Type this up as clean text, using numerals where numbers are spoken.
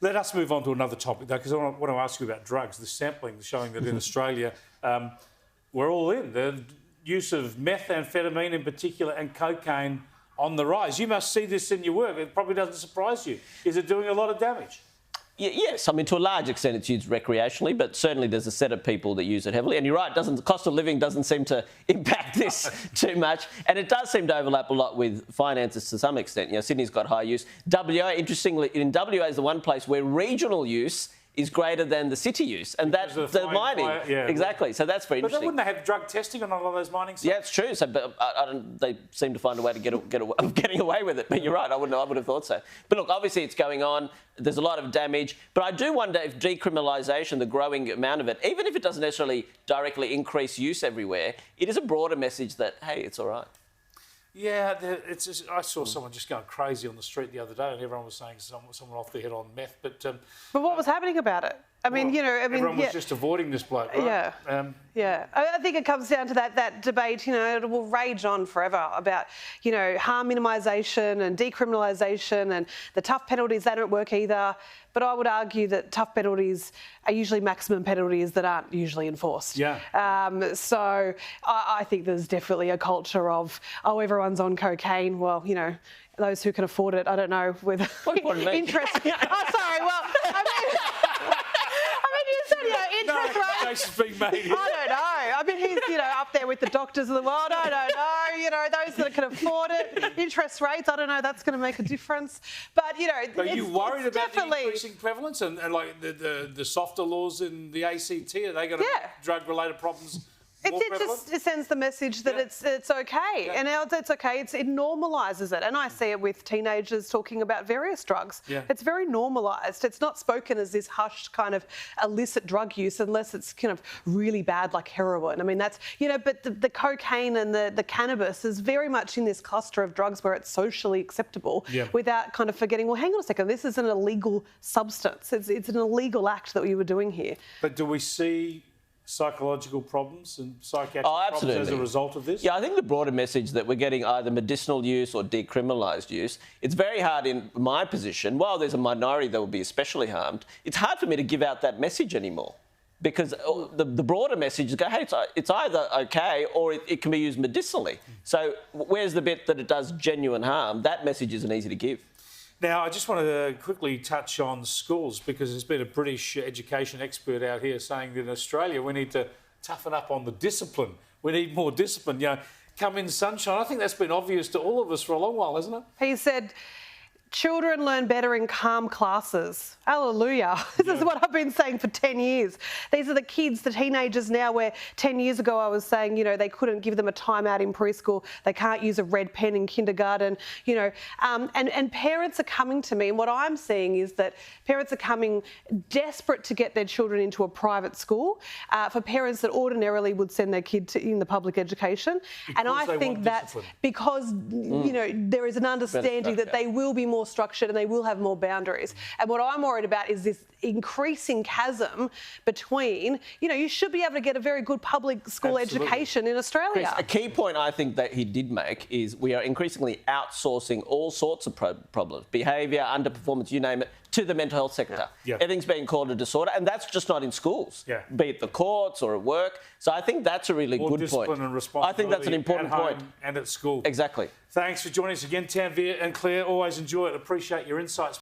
Let us move on to another topic, though, because I want to ask you about drugs. The sampling showing that in Australia, we're all in. The use of methamphetamine in particular and cocaine on the rise. You must see this in your work. It probably doesn't surprise you. Is it doing a lot of damage? Yes, I mean, to a large extent it's used recreationally, but certainly there's a set of people that use it heavily. And you're right, the cost of living doesn't seem to impact this too much. And it does seem to overlap a lot with finances to some extent. You know, Sydney's got high use. WA, interestingly, in WA is the one place where regional use is greater than the city use, and that's the mining. Exactly, so that's very interesting. But wouldn't they have drug testing on a lot of those mining sites? Yeah, it's true. So, but they seem to find a way to getting away with it. But you're right, I would have thought so. But look, obviously it's going on. There's a lot of damage. But I do wonder if decriminalisation, the growing amount of it, even if it doesn't necessarily directly increase use everywhere, it is a broader message that, hey, it's all right. Yeah, I saw someone just going crazy on the street the other day, and everyone was saying someone off their head on meth. But what was happening about it? I mean, everyone was just avoiding this bloke, right? Yeah. I think it comes down to that debate. It will rage on forever about harm minimisation and decriminalisation and the tough penalties. They don't work either. But I would argue that tough penalties are usually maximum penalties that aren't usually enforced. Yeah. So I think there's definitely a culture of, everyone's on cocaine. Well, those who can afford it, I don't know, with interest. Sorry, well, interest rates. Being made here. I don't know. I mean, he's, up there with the doctors of the world. I don't know. Those that can afford it. Interest rates, I don't know. That's going to make a difference. But, Are you worried about the increasing prevalence and like the softer laws in the ACT? Are they going to make drug-related problems? It sends the message that it's okay, and now it's okay. It normalises it, and I see it with teenagers talking about various drugs. Yeah. It's very normalised. It's not spoken as this hushed kind of illicit drug use unless it's kind of really bad, like heroin. I mean, that's but the cocaine and the cannabis is very much in this cluster of drugs where it's socially acceptable, without kind of forgetting. Well, hang on a second, this is an illegal substance. It's an illegal act that we were doing here. But do we see psychological problems and psychiatric problems as a result of this? Yeah, I think the broader message that we're getting either medicinal use or decriminalised use, it's very hard in my position, while there's a minority that will be especially harmed, it's hard for me to give out that message anymore. Because the broader message is, hey, it's either okay or it can be used medicinally. So where's the bit that it does genuine harm? That message isn't easy to give. Now, I just want to quickly touch on schools, because there's been a British education expert out here saying that in Australia we need to toughen up on the discipline. We need more discipline. Come in sunshine. I think that's been obvious to all of us for a long while, hasn't it? He said, children learn better in calm classes. Hallelujah. This is what I've been saying for 10 years. These are the kids, the teenagers now, where 10 years ago I was saying, they couldn't give them a timeout in preschool. They can't use a red pen in kindergarten, and parents are coming to me. And what I'm seeing is that parents are coming desperate to get their children into a private school, for parents that ordinarily would send their kid in the public education. Because and I think that's because, there is an understanding that they will be more structured and they will have more boundaries. And what I'm worried about is this increasing chasm between, you should be able to get a very good public school education in Australia. Chris, a key point I think that he did make is we are increasingly outsourcing all sorts of problems, behaviour, underperformance, you name it, to the mental health sector. Everything's being called a disorder, and that's just not in schools, be it the courts or at work. So I think that's a really good point. Discipline and responsibility. I think that's an important point. And at school. Exactly. Thanks for joining us again, Tanvir and Claire. Always enjoy it. Appreciate your insights.